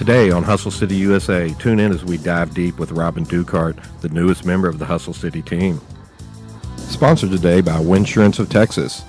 Today on Hustle City USA, tune in as we dive deep with Robyn Dukehart, the newest member of the Hustle City team. Sponsored today by Winsurance of Texas.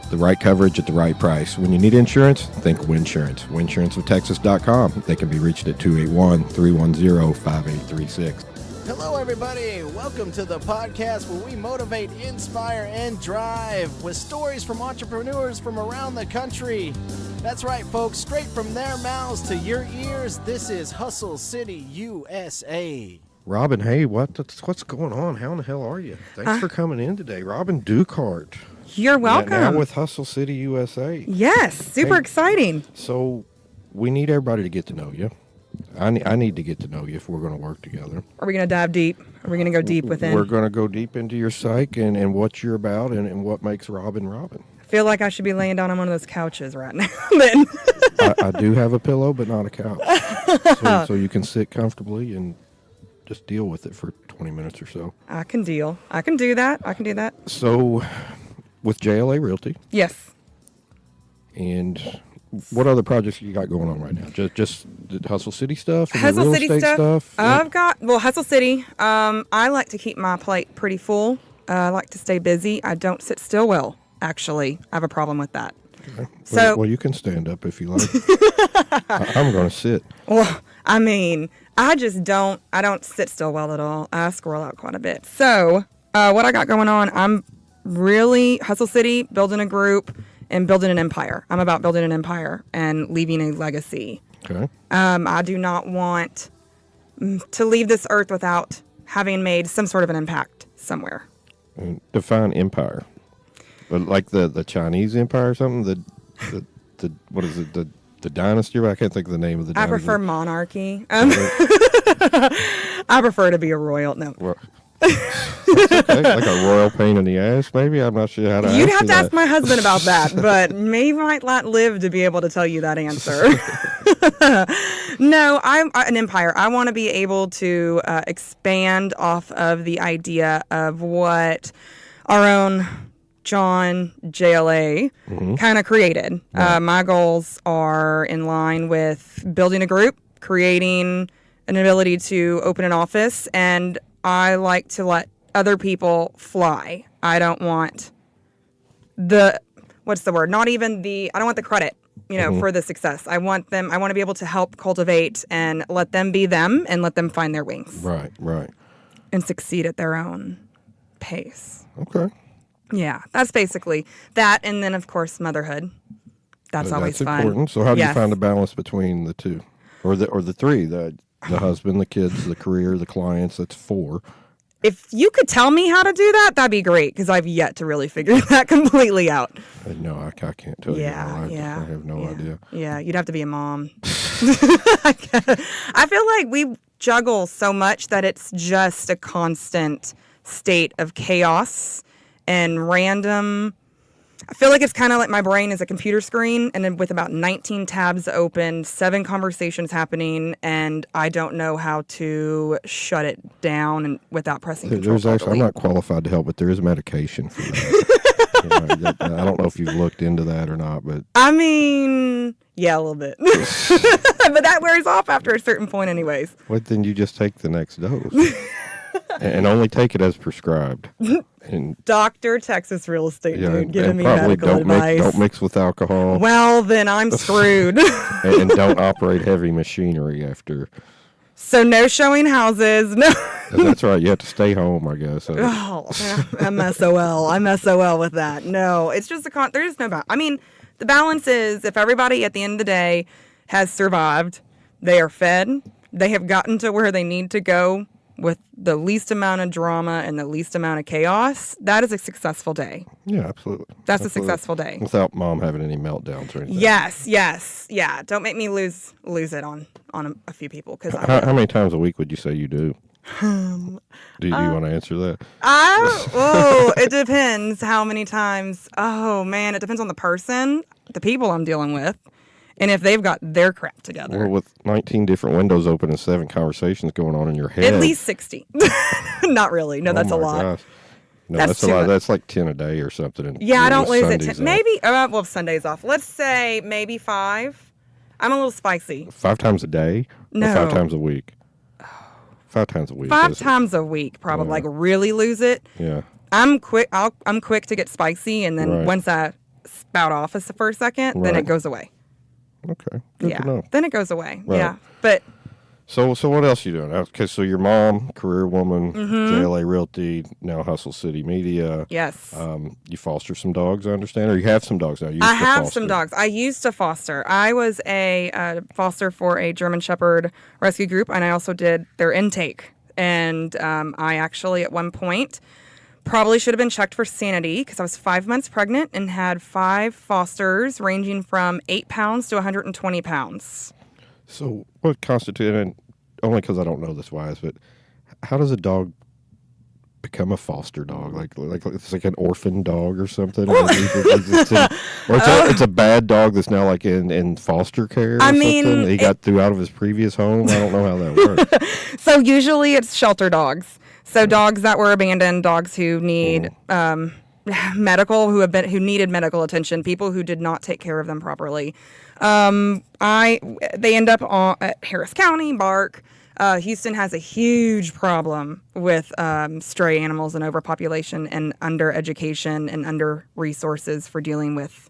The right coverage at the right price. When you need insurance, think Winsurance. WinsuranceOfTexas.com. They can be reached at 281-310-5836. Hello, everybody. Welcome to the podcast where we motivate, inspire, and drive with stories from entrepreneurs from around the country. That's right, folks. Straight from their mouths to your ears, this is Hustle City USA. Robyn, hey, what's going on? How in the hell are you? Thanks for coming in today. Robyn Dukehart. You're welcome. Now with Hustle City USA. Yes, super exciting. So we need everybody to get to know you. I need to get to know you if we're going to work together. Are we going to dive deep? Are we going to go deep within? We're going to go deep into your psyche and what you're about and what makes Robyn Robyn. I feel like I should be laying down on one of those couches right now. Then I do have a pillow, but not a couch. So you can sit comfortably and just deal with it for 20 minutes or so. I can deal. I can do that. So with JLA Realty. Yes. And what other projects you got going on right now? Just the Hustle City stuff? And Hustle the real City estate stuff? I've got, Hustle City. I like to keep my plate pretty full. I like to stay busy. I don't sit still well, actually. I have a problem with that. Okay. So, well, you can stand up if you like. I'm going to sit. Well, I mean, I don't sit still well at all. I scroll out quite a bit. So what I got going on, I'm really Hustle City, building a group and building an empire. I'm about building an empire and leaving a legacy. Okay. I do not want to leave this earth without having made some sort of an impact somewhere. And define empire. Like the Chinese empire or something? The what is it? The dynasty? I can't think of the name of the dynasty. I prefer monarchy. I prefer to be a royal. No. Well, that's okay. Like a royal pain in the ass, maybe? I'm not sure how to You'd answer have to that. ask my husband about that, but maybe might not live to be able to tell you that answer. No, I'm an empire. I want to be able to expand off of the idea of what our own John JLA kind of created. Right. My goals are in line with building a group, creating an ability to open an office, and I like to let other people fly. I don't want I don't want the credit, for the success. I want to be able to help cultivate and let them be them and let them find their wings. Right. And succeed at their own pace. Okay. Yeah, that's basically that. And then, of course, motherhood. That's always fun. That's important. So how do you find a balance between the two? Or the three, the husband, the kids, the career, the clients? That's four. If you could tell me how to do that, that'd be great, because I've yet to really figure that completely out. No, I can't tell you. I have no idea. Yeah, you'd have to be a mom. I feel like we juggle so much that it's just a constant state of chaos and random. I feel like it's kind of like my brain is a computer screen, and then with about 19 tabs open, 7 conversations happening, and I don't know how to shut it down and without pressing control. I'm not qualified to help, but there is medication for that. I don't know if you've looked into that or not, but I mean, yeah, a little bit, but that wears off after a certain point, anyways. Well, then you just take the next dose. And only take it as prescribed. And Dr. Texas Real Estate, dude, giving me medical advice. Don't mix with alcohol. Well, then I'm screwed. and don't operate heavy machinery after. So no showing houses. No. That's right. You have to stay home, I guess. Oh, MSOL. I'm SOL with that. No, it's just there's no balance. I mean, the balance is if everybody at the end of the day has survived, they are fed, they have gotten to where they need to go with the least amount of drama and the least amount of chaos, that is a successful day. Yeah, absolutely. That's a successful day. Without mom having any meltdowns or anything. Yes. Yeah. Don't make me lose it on a few people. How many times a week would you say you do? Do you want to answer that? It depends how many times. Oh, man, it depends on the person, the people I'm dealing with. And if they've got their crap together. Well, with 19 different windows open and 7 conversations going on in your head. At least 60. Not really. No, that's a lot. Gosh. No, that's a lot. That's like 10 a day or something. Yeah, I don't lose it. Maybe, Sunday's off. Let's say maybe 5. I'm a little spicy. 5 times a day? No. Or 5 times a week? 5 times a week. 5 times a week, probably. Yeah. Like really lose it. Yeah. I'm quick. I'm quick to get spicy, and then Right. once I spout off for a second, then Right. it goes away. Okay. Good to know. Then it goes away. Right. Yeah, but So what else you doing? Okay, so your mom, career woman, JLA Realty, now Hustle City Media. yes. You foster some dogs, I understand, or you have some dogs now. You I used to have foster. some dogs. I used to foster. I was a foster for a German Shepherd rescue group, and I also did their intake. And I actually, at one point, probably should have been checked for sanity because I was 5 months pregnant and had 5 fosters ranging from 8 pounds to 120 pounds. So what constitutes, and only because I don't know this wise, but how does a dog become a foster dog? Like it's like an orphan dog or something? It's a bad dog that's now like in foster care or something? He got threw out of his previous home? I don't know how that works. So usually it's shelter dogs. So dogs that were abandoned, dogs who need who needed medical attention, people who did not take care of them properly. They end up at Harris County, Bark. Houston has a huge problem with stray animals and overpopulation and under education and under resources for dealing with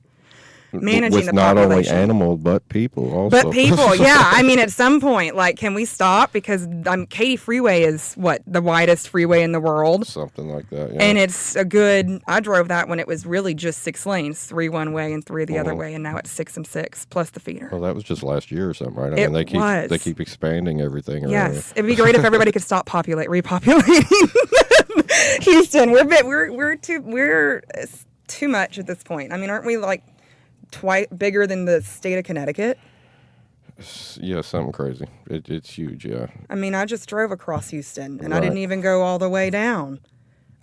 managing with the not only population. animal but people also. But people, yeah. I mean, at some point, like, can we stop? Because Katy Freeway is the widest freeway in the world. Something like that, yeah. And it's I drove that when it was really just 6 lanes, 3 one way and 3 the other way, and now it's 6 and 6 plus the feeder. Well, that was just last year or something, right? It they was. keep expanding everything. Yes, it'd be great if everybody could stop repopulating Houston. We're too much at this point. I mean, aren't we like twice bigger than the state of Connecticut? Yeah, something crazy. It's huge, yeah. I mean, I just drove across Houston, and Right. I didn't even go all the way down.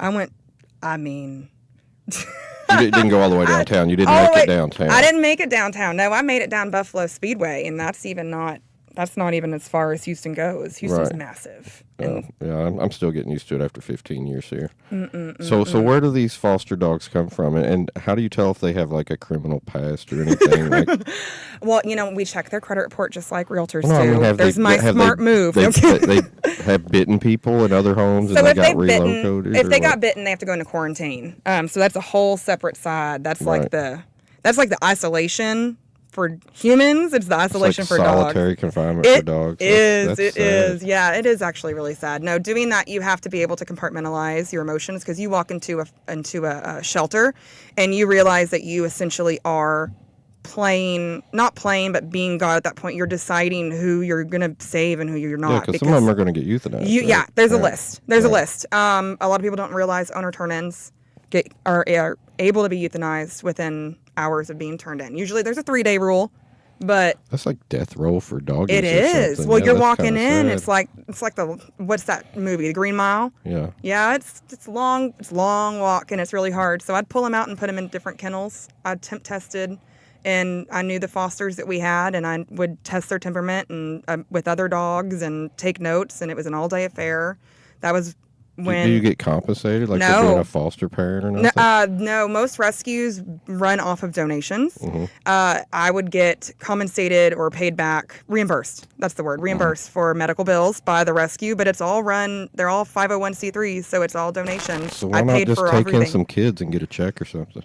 You didn't go all the way downtown. You didn't all the make way- it downtown. I didn't make it downtown. No, I made it down Buffalo Speedway, and that's not even as far as Houston goes. Houston's Right. massive. Oh, yeah, I'm still getting used to it after 15 years here. So where do these foster dogs come from, and how do you tell if they have like a criminal past or anything? Like, Well, we check their credit report just like realtors well, no, I do. mean, have There's they- my have smart they, move. They have bitten people in other homes, So and they if got they've relocated. if or they what? got bitten, they have to go into quarantine. So that's a whole separate side. That's like Right. the isolation for humans. It's the It's isolation like for dogs. solitary confinement for dogs. It That's is. sad. Yeah, it is actually really sad. No, doing that, you have to be able to compartmentalize your emotions because you walk into a shelter and you realize that you essentially are not playing, but being God at that point. You're deciding who you're going to save and who you're not. Yeah, because some of them are going to get euthanized. Right? Yeah, there's a Yeah. list. There's a Right. list. A lot of people don't realize owner turn-ins are able to be euthanized within hours of being turned in. Usually there's a 3-day rule, but That's like death row for doggies. it or is. something. Well, Yeah, you're that's walking kinda in. sad. It's like what's that movie, The Green Mile? Yeah. Yeah, it's long. It's a long walk and it's really hard. So I'd pull them out and put them in different kennels. I'd temp tested, and I knew the fosters that we had, and I would test their temperament and with other dogs and take notes. And it was an all-day affair. That was when. Do you get compensated like No. for being a foster parent or nothing? No, most rescues run off of donations. Mm-hmm. I would get compensated or paid back, reimbursed. That's the word, reimbursed for medical bills by the rescue. But it's all run. They're all 501c3s, so it's all donations. So why I not paid just for take in everything. some kids and get a check or something?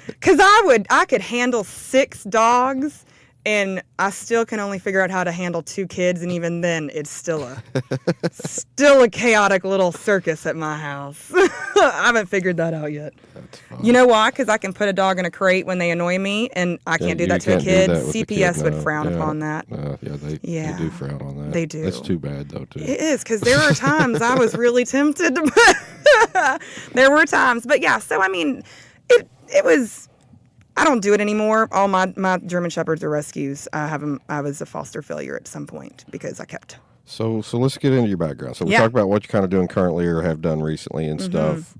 Because I could handle 6 dogs, and I still can only figure out how to handle 2 kids, and even then, it's still a chaotic little circus at my house. I haven't figured that out yet. That's fine. You know why? Because I can put a dog in a crate when they annoy me, and I can't do you that to a can't do kid. that with a kid, CPS would no. frown Yeah. upon that. They Yeah. do frown on that. They do. That's too bad, though, too. It is, because there were times I was really tempted to put. There were times. But yeah, so I mean, it was. I don't do it anymore. All my German Shepherds are rescues. I was a foster failure at some point because I kept. So let's get into your background. So we Yeah. talked about what you're kind of doing currently or have done recently and stuff.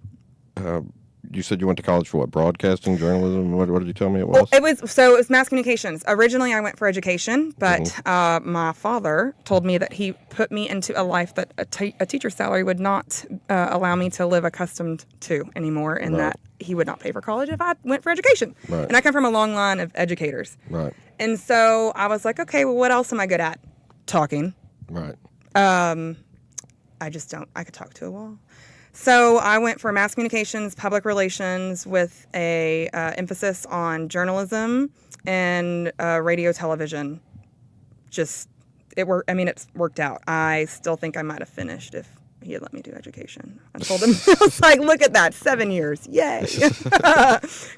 you said you went to college for what? Broadcasting, journalism? What did you tell me it Well, was? it was mass communications. Originally, I went for education, but my father told me that he put me into a life that a teacher's salary would not allow me to live accustomed to anymore, and that he would not pay for college if I went for education. Right. And I come from a long line of educators. Right. And so I was like, okay, well, what else am I good at? Talking. Right. I could talk to a wall. So I went for mass communications, public relations with a emphasis on journalism and radio, television. It's worked out. I still think I might have finished if he had let me do education. I told him, I was like, look at that, 7 years, yay.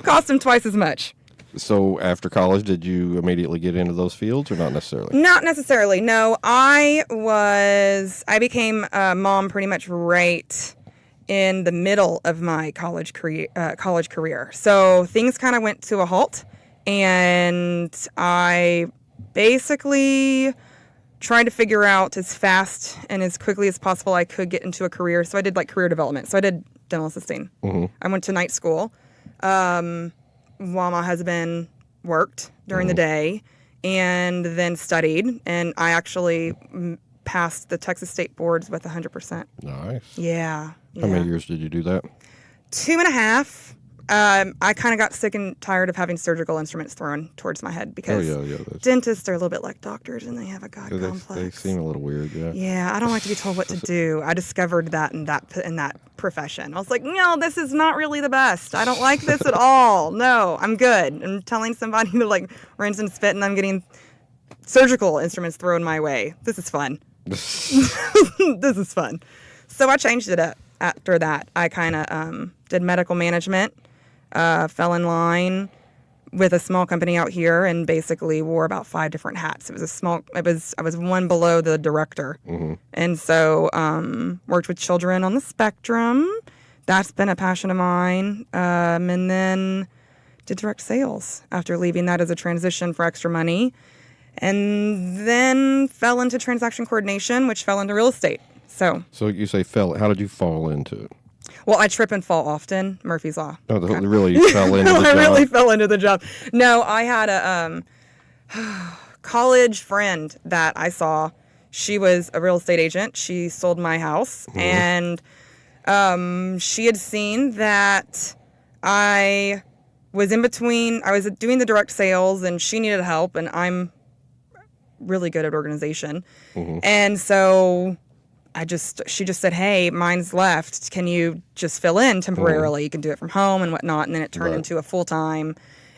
Cost him twice as much. So after college, did you immediately get into those fields or not necessarily? Not necessarily, no. I became a mom pretty much right in the middle of my college career. So things kind of went to a halt, and I basically tried to figure out as fast and as quickly as possible I could get into a career. So I did like career development. So I did dental assisting. I went to night school while my husband worked during the day, and then studied. And I actually passed the Texas State boards with 100%. Nice. Yeah. How many years did you do that? 2.5. I kind of got sick and tired of having surgical instruments thrown towards my head because dentists are a little bit like doctors and they have a God complex. They seem a little weird, yeah. Yeah, I don't like to be told what to do. I discovered that in that profession. I was like, no, this is not really the best. I don't like this at all. No, I'm good. I'm telling somebody to like rinse and spit, and I'm getting surgical instruments thrown my way. This is fun. This is fun. So I changed it up after that. I kind of did medical management, fell in line with a small company out here, and basically wore about 5 different hats. I was one below the director. And so worked with children on the spectrum. That's been a passion of mine. And then did direct sales after leaving that as a transition for extra money. And then fell into transaction coordination, which fell into real estate. So you say fell. How did you fall into it? Well, I trip and fall often. Murphy's Law. Oh, really fell into the job? I really fell into the job. No, I had a college friend that I saw. She was a real estate agent. She sold my house, and she had seen that I was in between. I was doing the direct sales, and she needed help, and I'm really good at organization. And so she just said, hey, mine's left. Can you just fill in temporarily? You can do it from home and whatnot. And then it turned into a full-time,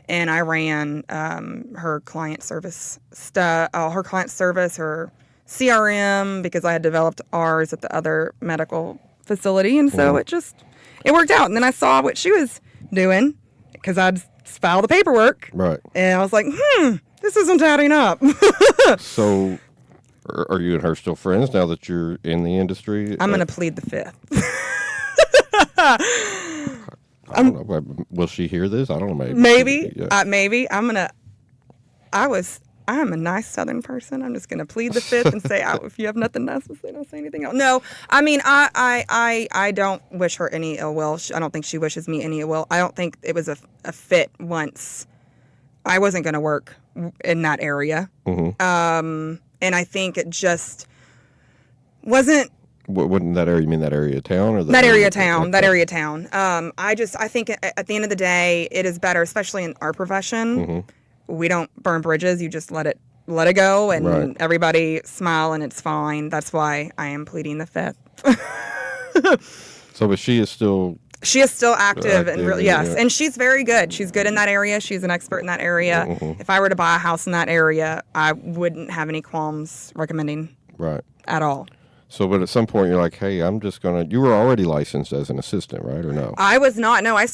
and I ran her client service stuff, her CRM, because I had developed ours at the other medical facility. And so it worked out. And then I saw what she was doing because I'd file the paperwork. Right. And I was like, this isn't adding up. So, are you and her still friends now that you're in the industry? I'm going to plead the fifth. I don't know. Will she hear this? I don't know. Maybe. Maybe. I'm a nice Southern person. I'm just going to plead the fifth and say, if you have nothing else to say, don't say anything else. No, I mean, I don't wish her any ill will. I don't think she wishes me any ill will. I don't think it was a fit once. I wasn't going to work in that area. And I think it just wasn't. Wouldn't that area, you mean that area of town? Or that area of town. That area of town. I think at the end of the day, it is better, especially in our profession. We don't burn bridges. You just let it go, and everybody smile, and it's fine. That's why I am pleading the fifth. So, but she is still active and really, yes. Yeah. And she's very good. She's good in that area. She's an expert in that area. If I were to buy a house in that area, I wouldn't have any qualms recommending at all. So, but at some point you're like, hey, you were already licensed as an assistant, right? Or no? I was not. No, I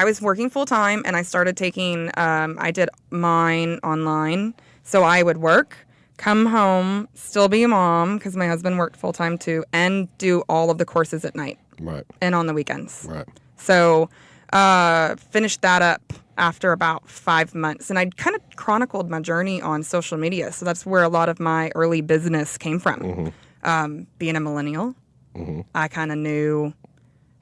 was working full time, and I started taking, I did mine online. So I would work, come home, still be a mom, because my husband worked full time too, and do all of the courses at night. Right. And on the weekends. Right. So, finished that up after about 5 months. And I kind of chronicled my journey on social media. So that's where a lot of my early business came from. Being a millennial, I kind of knew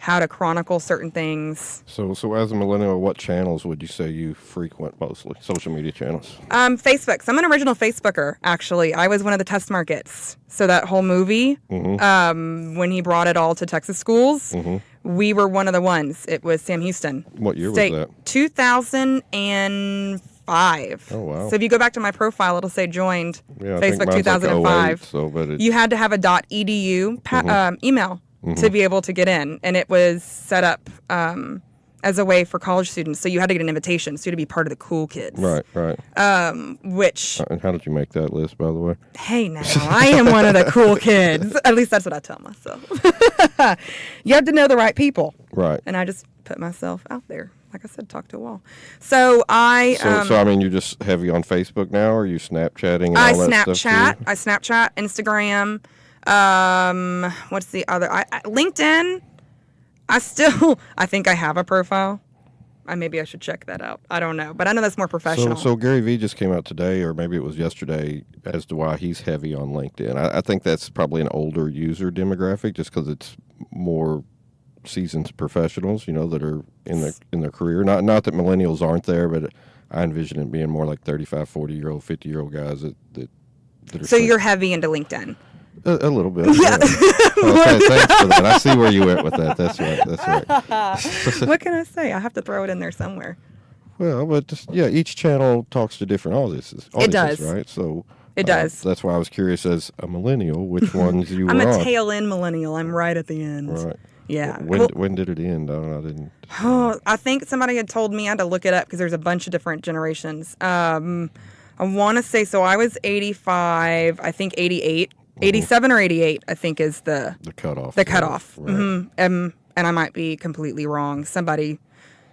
how to chronicle certain things. So as a millennial, what channels would you say you frequent mostly? Social media channels? Facebook. So I'm an original Facebooker, actually. I was one of the test markets. So that whole movie, when he brought it all to Texas schools, we were one of the ones. It was Sam Houston. What year was that? 2005. Oh, wow. So if you go back to my profile, it'll say joined Yeah, I think Facebook mine's 2005. Like 08, but You had to have a .edu email to be able to get in, and it was set up as a way for college students. So you had to get an invitation, so you had to be part of the cool kids. Right. Which, And how did you make that list, by the way? hey now, I am one of the cool kids. At least that's what I tell myself. You have to know the right people. Right. And I just put myself out there. Like I said, talk to a wall. So I... So I mean, you're just heavy on Facebook now, or are you Snapchatting and all that stuff too? I Snapchat, Instagram. What's the other? LinkedIn. I think I have a profile. Maybe I should check that out. I don't know, but I know that's more professional. So Gary Vee just came out today, or maybe it was yesterday, as to why he's heavy on LinkedIn. I think that's probably an older user demographic, just because it's more seasoned professionals, that are in their career. Not that millennials aren't there, but I envision it being more like 35, 40-year-old, 50-year-old guys that are. So you're heavy into LinkedIn. A little bit. Yeah. Okay, thanks for that. I see where you went with that. That's right. What can I say? I have to throw it in there somewhere. Well, but each channel talks to different audiences. It does. Right? So it does. That's why I was curious, as a millennial, which ones you were I'm on. a tail end millennial. I'm right at the end. Right. Yeah. When did it end? I didn't. Oh, I think somebody had told me. I had to look it up because there's a bunch of different generations. I want to say, so I was 85, I think 88. 87 or 88, I think, is the cutoff. The cutoff. Right. And I might be completely wrong. Somebody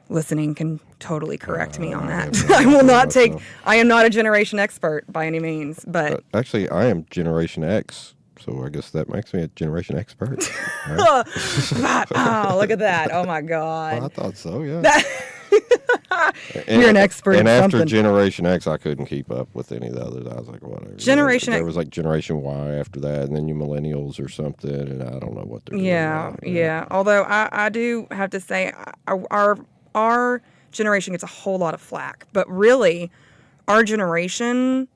listening can totally correct me on that. I will not take. I am not a generation expert by any means, but actually, I am Generation X, so I guess that makes me a generation expert. Oh, look at that! Oh my God! Well, I thought so. Yeah. You're an expert. And in after something. Generation X, I couldn't keep up with any of the others. I was like, whatever. Generation There X. was like Generation Y after that, and then you millennials or something, and I don't know what they're doing. Yeah. Although I do have to say, our generation gets a whole lot of flack, but really, our generation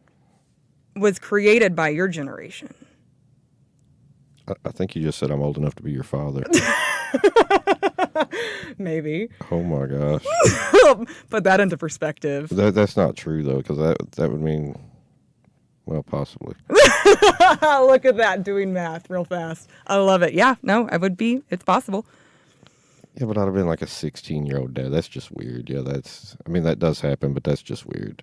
was created by your generation. I think you just said I'm old enough to be your father. Maybe. Oh my gosh. Put that into perspective. That's not true though, because that would mean, well, possibly. Look at that, doing math real fast. I love it. Yeah, no, I would be. It's possible. Yeah, but I'd have been like a 16-year-old dad. That's just weird. Yeah, that does happen, but that's just weird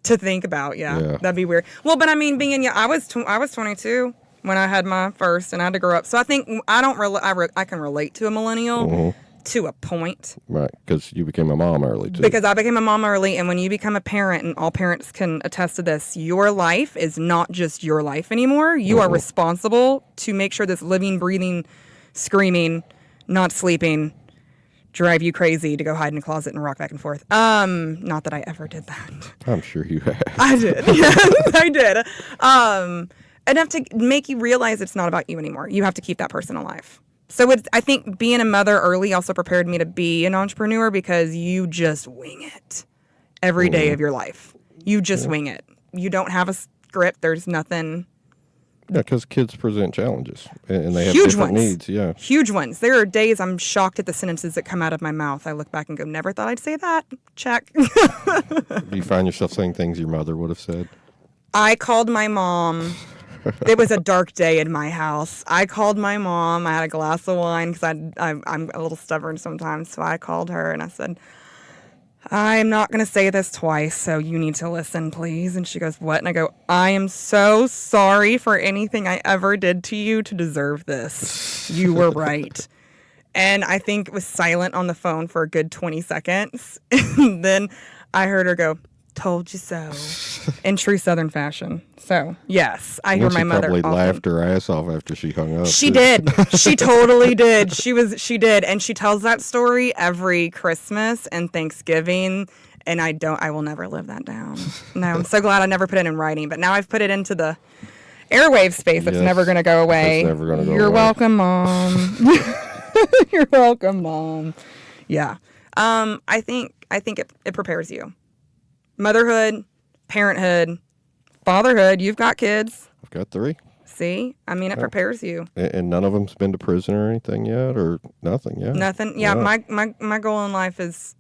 to think about. Yeah. That'd be weird. Well, but I mean, I was 22 when I had my first, and I had to grow up. So I think I can relate to a millennial to a point. Right, because you became a mom early too. Because I became a mom early, and when you become a parent, and all parents can attest to this, your life is not just your life anymore. You are responsible to make sure this living, breathing, screaming, not sleeping, drive you crazy to go hide in a closet and rock back and forth. Not that I ever did that. I'm sure you have. I did. Yes, I did. Enough to make you realize it's not about you anymore. You have to keep that person alive. So I think being a mother early also prepared me to be an entrepreneur, because you just wing it every day of your life. You just wing it. You don't have a script. There's nothing. Yeah, because kids present challenges, and they have Huge different ones. needs. Yeah, huge ones. There are days I'm shocked at the sentences that come out of my mouth. I look back and go, never thought I'd say that. Check. Do you find yourself saying things your mother would have said? I called my mom. It was a dark day in my house. I called my mom. I had a glass of wine because I'm a little stubborn sometimes. So I called her and I said, I'm not going to say this twice, so you need to listen, please. And she goes, what? And I go, I am so sorry for anything I ever did to you to deserve this. You were right. And I think it was silent on the phone for a good 20 seconds. And then I heard her go, told you so, in true Southern fashion. So, yes, I hear my mother probably often. laughed her ass off after she hung up. She did. She totally did. She did. And she tells that story every Christmas and Thanksgiving. And I will never live that down. No, I'm so glad I never put it in writing. But now I've put it into the airwave space. It's never going to go away. It's never going to go You're away. welcome, Mom. You're welcome, Mom. Yeah. I think it prepares you. Motherhood, parenthood, fatherhood. You've got kids. I've got 3. See? I mean, it prepares you. And none of them's been to prison or anything yet, or nothing yet? Nothing. Yeah, my goal in life is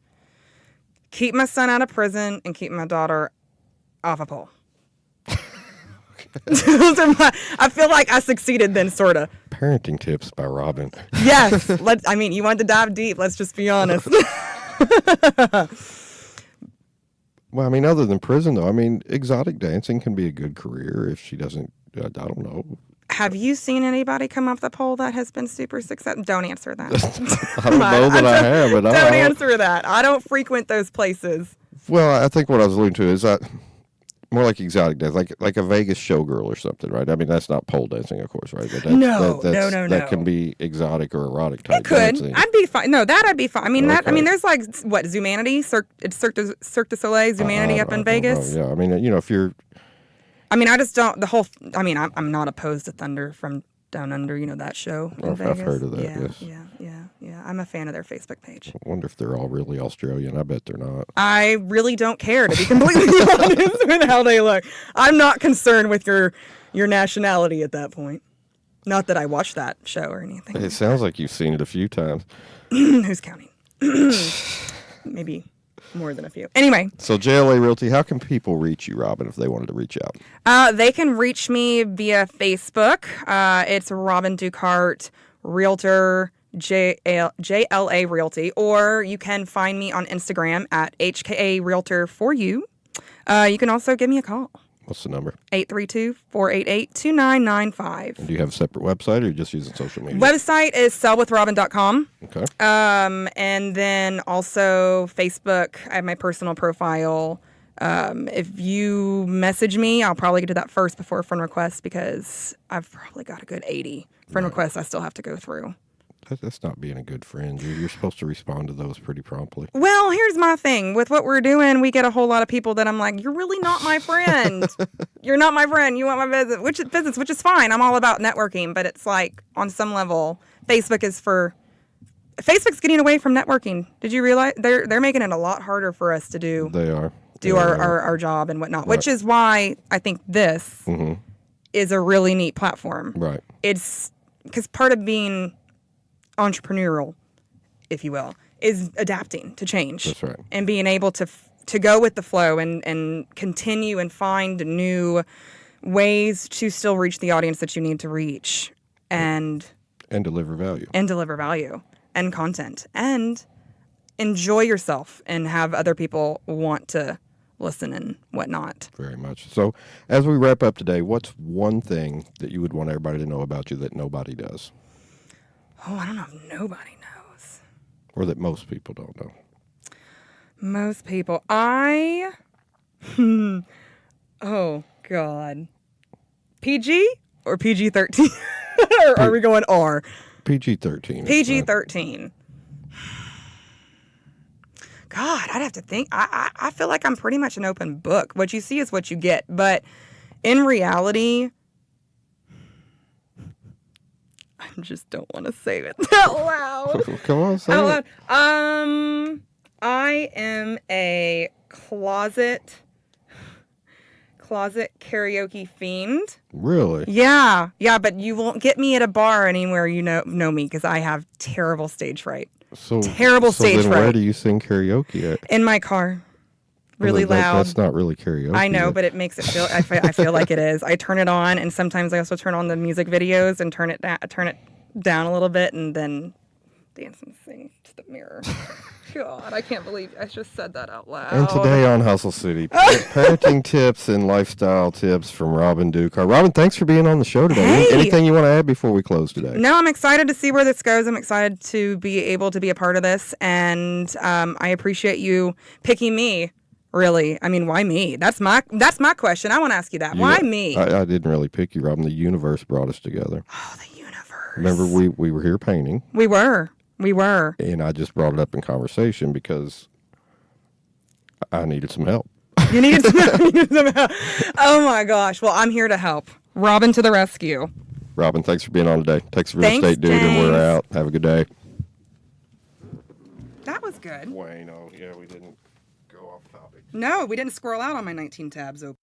keep my son out of prison and keep my daughter off a pole. I feel like I succeeded then, sort of. Parenting tips by Robyn. Yes. You want to dive deep. Let's just be honest. Well, I mean, other than prison, though, I mean, exotic dancing can be a good career if she doesn't, I don't know. Have you seen anybody come off the pole that has been super successful? Don't answer that. I don't know that I have. But don't answer that. I don't frequent those places. Well, I think what I was alluding to is more like exotic dance, like a Vegas showgirl or something, right? I mean, that's not pole dancing, of course, right? But No. That can be exotic or erotic type It could. dancing. I'd be fine. No, that I'd be fine. I mean, Okay. there's like, what, Zumanity? Cirque du Soleil, Zumanity up in Vegas? Yeah, I mean, if you're... I mean, I just don't, I'm not opposed to Thunder from Down Under, that show in Vegas. I've heard of that, yes. Yeah. I'm a fan of their Facebook page. I wonder if they're all really Australian. I bet they're not. I really don't care, to be completely honest with how they look. I'm not concerned with your nationality at that point. Not that I watched that show or anything. It sounds like you've seen it a few times. Who's counting? Maybe more than a few. Anyway. So JLA Realty, how can people reach you, Robyn, if they wanted to reach out? They can reach me via Facebook. It's Robyn Dukehart, Realtor, JLA Realty, or you can find me on Instagram at HKA Realtor for you. You can also give me a call. What's the number? 832-488-2995. And do you have a separate website, or are you just using social media? Website is sellwithrobyn.com. Okay. And then also Facebook, I have my personal profile. If you message me, I'll probably get to that first before friend requests, because I've probably got a good 80 friend requests I still have to go through. That's not being a good friend. You're supposed to respond to those pretty promptly. Well, here's my thing. With what we're doing, we get a whole lot of people that I'm like, you're really not my friend. You're not my friend. You want my business, which is fine. I'm all about networking, but it's like, on some level, Facebook's getting away from networking. Did you realize they're making it a lot harder for us to do? They are. Our job and whatnot, right. Which is why I think this is a really neat platform. Right. It's because part of being entrepreneurial, if you will, is adapting to change. That's right. And being able to go with the flow and continue and find new ways to still reach the audience that you need to reach and deliver value. And deliver value and content and enjoy yourself and have other people want to listen and whatnot. Very much. So as we wrap up today, what's one thing that you would want everybody to know about you that nobody does? Oh, I don't know if nobody knows. Or that most people don't know. Most people. Oh, God. PG or PG-13? Or are we going R? PG-13. PG-13. God, I'd have to think. I feel like I'm pretty much an open book. What you see is what you get. But in reality, I just don't want to say it out loud. Come on, say it. I am a closet karaoke fiend. Really? Yeah, but you won't get me at a bar anywhere you know me, because I have terrible stage fright. Terrible stage fright. So then where do you sing karaoke at? In my car. Really loud. That's not really karaoke. I know, but it makes it feel. I feel like it is. I turn it on, and sometimes I also turn on the music videos and turn it down a little bit, and then dance and sing to the mirror. God, I can't believe I just said that out loud. And today on Hustle City, parenting tips and lifestyle tips from Robyn Dukehart. Robyn, thanks for being on the show today. Hey. Anything you want to add before we close today? No, I'm excited to see where this goes. I'm excited to be able to be a part of this, and I appreciate you picking me. Really, I mean, why me? That's my question. I want to ask you that. Why me? I didn't really pick you, Robyn. The universe brought us together. Oh, the universe. Remember, we were here painting. We were. And I just brought it up in conversation because I needed some help. You needed some help. Oh my gosh. Well, I'm here to help. Robyn to the rescue. Robyn, thanks for being on today. Texas Real Estate Dude, and we're out. Have a good day. was good. Bueno. Yeah, we didn't go off topic. No, we didn't squirrel out on my 19 tabs open.